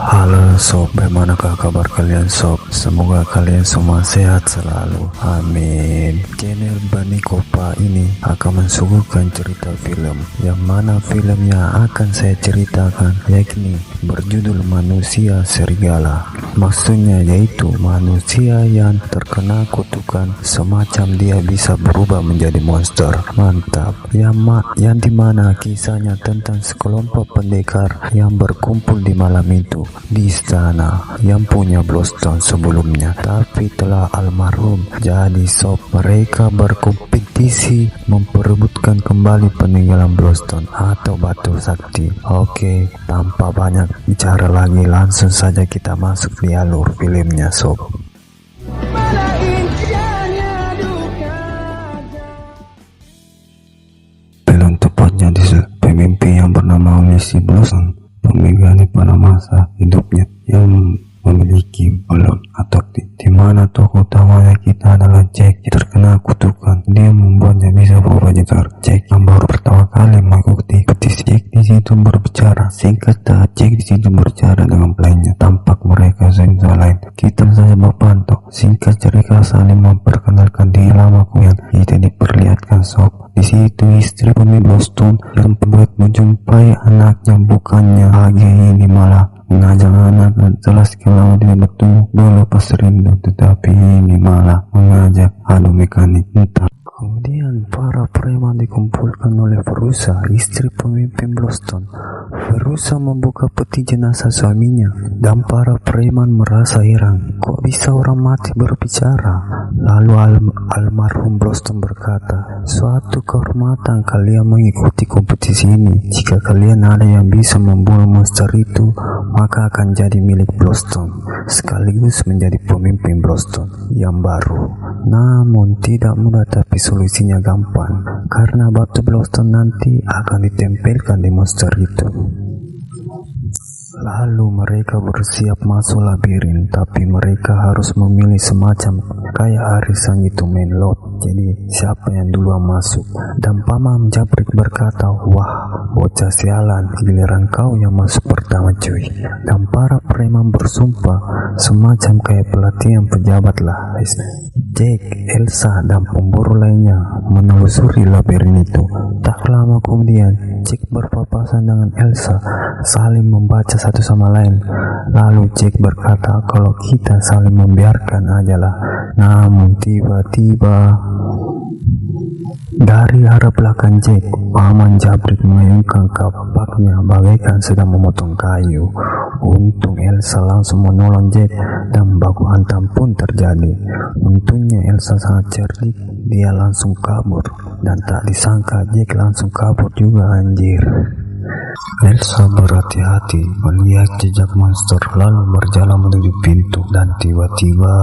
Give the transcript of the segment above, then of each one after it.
Halo sob, bagaimanakah kabar kalian sob? Semoga kalian semua sehat selalu, amin. Channel Bani Kopa ini akan mensuguhkan cerita film, yang mana filmnya akan saya ceritakan yakni berjudul Manusia Serigala. Maksudnya yaitu manusia yang terkena kutukan, semacam dia bisa berubah menjadi monster. Mantap. Yang dimana kisahnya tentang sekelompok pendekar yang berkumpul di malam itu di istana yang punya Bloodstone sebelumnya, tapi telah almarhum. Jadi sob, mereka berkompetisi memperebutkan kembali peninggalan Bloodstone atau batu sakti. Oke, tanpa banyak bicara lagi, langsung saja kita masuk di alur filmnya sob. Film tepatnya di pemimpin yang bernama Missy Blossom, pemegani pada masa hidupnya yang memiliki balon atau di mana tokoh utamanya kita adalah Jack terkena kutukan. Dia membuatnya bisa berubah jadi Jack yang baru pertama kali mengikuti petis. Jack di situ berbicara singkat. Jack di situ berbicara dengan pelayannya. Tampak mereka saling lain. Kita saja berpantau singkat cerita saling memperkenalkan diri lama kemudian kita diperlihatkan sob. Di situ istri pemilik Bloodstone yang membuat menjumpai anaknya, bukannya bahagia ini malah mengajak anak dan jelas kalau dia bertemu dulu pas rindu, tetapi ini malah mengajak adu mekanik entah. Kemudian para preman dikumpulkan oleh Verussa, istri pemimpin Bloodstone. Verussa membuka peti jenazah suaminya dan para preman merasa heran, kok bisa orang mati berbicara. Lalu almarhum Bloodstone berkata, suatu kehormatan kalian mengikuti kompetisi ini. Jika kalian ada yang bisa membunuh monster itu, maka akan jadi milik Bloodstone sekaligus menjadi pemimpin Bloodstone yang baru. Namun tidak mudah, tapi solusinya gampang, karena batu Bloodstone nanti akan ditempelkan di monster itu. Lalu mereka bersiap masuk labirin, tapi mereka harus memilih semacam kayak arisan itu, main lot. Jadi siapa yang duluan masuk? Dan Paman Jabrik berkata, wah bocah sialan, giliran kau yang masuk pertama cuy. Dan para preman bersumpah semacam kayak pelatihan pejabat lah. Jack, Elsa dan pemburu lainnya menelusuri labirin itu. Tak lama kemudian Jack berpapasan dengan Elsa, saling membaca satu sama lain. Lalu Jack berkata kalau kita saling membiarkan ajalah. Namun tiba-tiba dari arah belakang Jack, Paman Jabrik mengayunkan kapaknya bagaikan sedang memotong kayu. Untung Elsa langsung menolong Jack dan baku hantam pun terjadi. Untungnya Elsa sangat cerdik, dia langsung kabur dan tak disangka Jack langsung kabur juga anjir. Elsa berhati-hati melihat jejak monster lalu berjalan menuju pintu dan tiba-tiba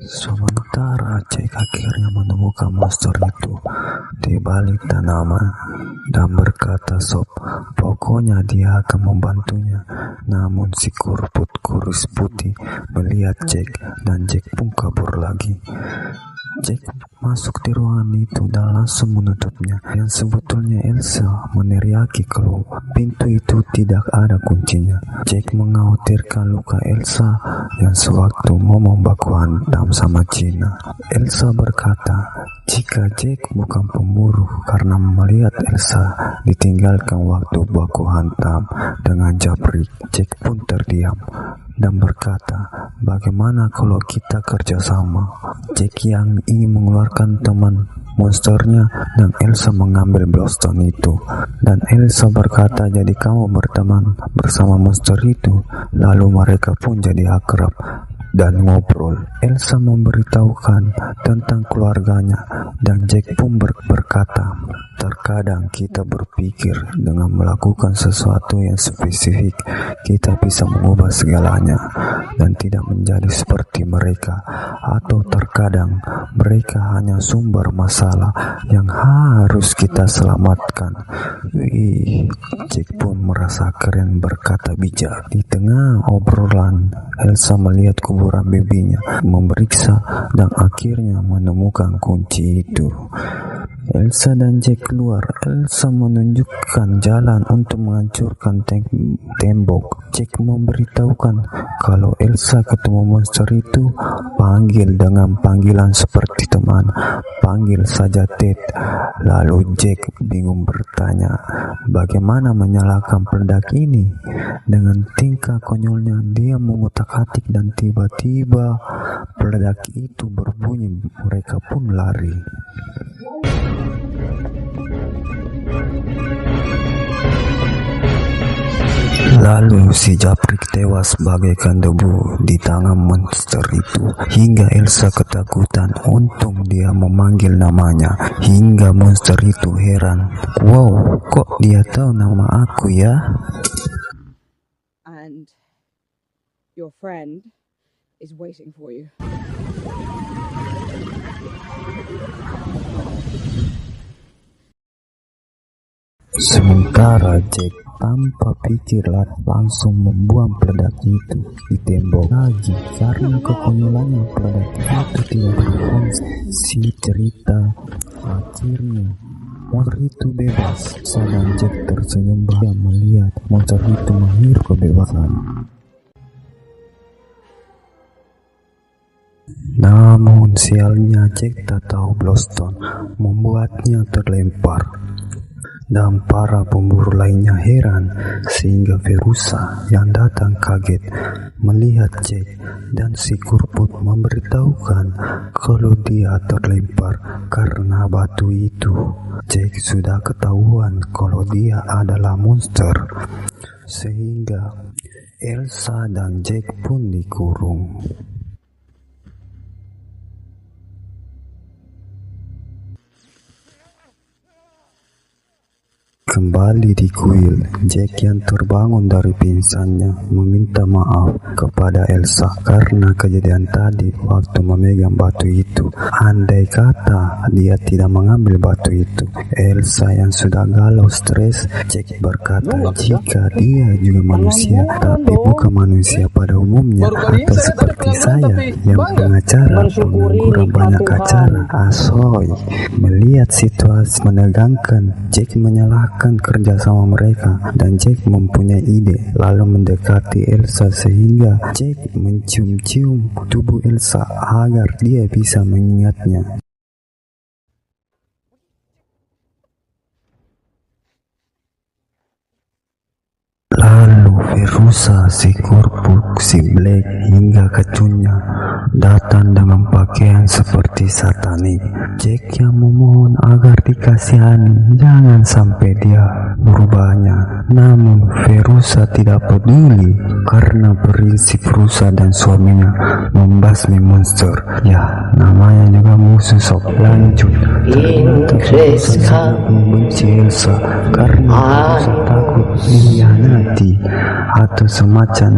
sementara Jack akhirnya menemukan monster itu di balik tanaman dan berkata sob, pokoknya dia akan membantunya. Namun si kurput kuris putih melihat Jack dan Jack pun kabur lagi. Jack masuk di ruangan itu dan langsung menutupnya. Yang sebetulnya Elsa meneriaki kalau pintu itu tidak ada kuncinya. Jack mengkhawatirkan luka Elsa yang sewaktu mau membaku hantam sama Cina. Elsa berkata jika Jack bukan pemburu karena melihat Elsa ditinggalkan waktu baku hantam dengan Jabrik. Jack pun terdiam dan berkata, bagaimana kalau kita kerjasama? Jack yang ingin mengeluarkan teman monsternya dan Elsa mengambil Bloodstone itu. Dan Elsa berkata, jadi kamu berteman bersama monster itu. Lalu mereka pun jadi akrab dan ngobrol. Elsa memberitahukan tentang keluarganya dan Jack pun berkata, Terkadang kita berpikir dengan melakukan sesuatu yang spesifik, kita bisa mengubah segalanya dan tidak menjadi seperti mereka. Atau terkadang mereka hanya sumber masalah yang harus kita selamatkan. Wih, Jack pun merasa keren berkata bijak. Di tengah obrolan, Elsa melihat kuburan babynya, memeriksa dan akhirnya menemukan kunci itu. Elsa dan Jack keluar. Elsa menunjukkan jalan untuk menghancurkan tembok. Jack memberitahukan kalau Elsa ketemu monster itu, panggil dengan panggilan seperti teman. Panggil saja Ted. Lalu Jack bingung bertanya, bagaimana menyalakan peledak ini? Dengan tingkah konyolnya dia mengutak-atik dan tiba-tiba peledak itu berbunyi. Mereka pun lari. Lalu si Japrik tewas bagaikan debu di tangan monster itu. Hingga Elsa ketakutan. Untung dia memanggil namanya. Hingga monster itu heran. Wow, kok dia tahu nama aku ya? And your friend is waiting for you. Sementara Jack tanpa pikir langsung membuang peledak itu di tembok lagi. Karena kekonyolannya, peledak itu tidak berfungsi. Cerita akhirnya monster itu bebas. Sedang Jack tersenyum bahagia melihat monster itu menghirup kebebasan. Namun sialnya Jack tak tahu Bloston membuatnya terlempar. Dan para pemburu lainnya heran, sehingga Verusa yang datang kaget melihat Jack dan si Kurput memberitahukan kalau dia terlempar karena batu itu. Jack sudah ketahuan kalau dia adalah monster, sehingga Elsa dan Jack pun dikurung. Kembali di kuil, Jack yang terbangun dari pingsannya meminta maaf kepada Elsa karena kejadian tadi waktu memegang batu itu. Andai kata dia tidak mengambil batu itu, Elsa yang sudah galau stres, Jack berkata jika dia juga manusia, tapi bukan manusia pada umumnya, atau seperti saya yang pengacara, pengangguran banyak acara. Asoy, melihat situasi menegangkan, Jack menyalahkan kerja sama mereka dan Jack mempunyai ide lalu mendekati Elsa sehingga Jack mencium-cium tubuh Elsa agar dia bisa mengingatnya. Lalu Verusa, si Kurpuk, si Black hingga kecunya datang dengan pakaian seperti satanik. Jack yang memohon agar dikasihani, jangan sampai dia berubahnya. Namun Verusa tidak peduli karena prinsip Verusa dan suaminya membasmi monster. Ya, namanya juga musuh sob. Lanjut. Verusa sangat membenci Elsa karena Verusa takut dikhianati atau semacam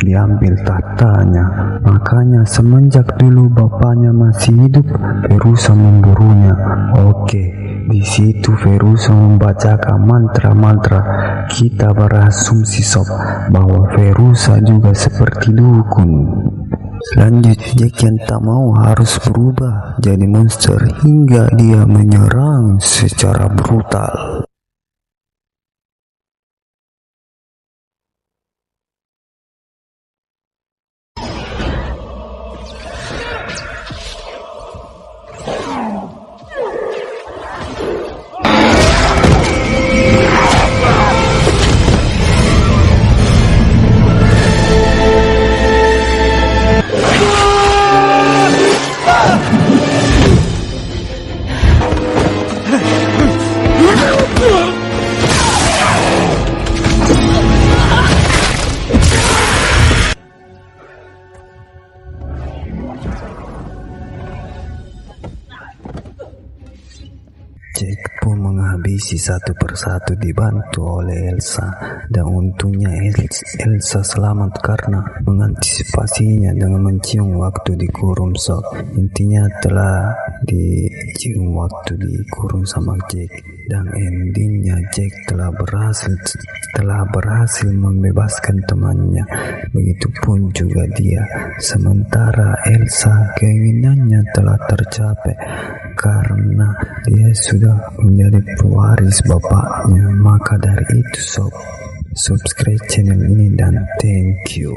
diambil tahtanya. Makanya semenjak dulu bapaknya masih hidup, Verusa memburunya. Oke, di situ Verusa membacakan mantra-mantra. Kita berasumsi sob bahwa Verusa juga seperti dukun. Lanjut, Jack yang tak mau harus berubah jadi monster hingga dia menyerang secara brutal. menghabisi satu persatu dibantu oleh Elsa, dan untungnya Elsa selamat karena mengantisipasinya dengan mencium waktu dikurung Sock. Intinya telah dicium waktu dikurung sama Jack, dan endingnya Jack telah berhasil membebaskan temannya. Begitupun juga dia. Sementara Elsa keinginannya telah tercapai karena dia sudah menjadi pewaris bapaknya. Maka dari itu subscribe channel ini dan thank you.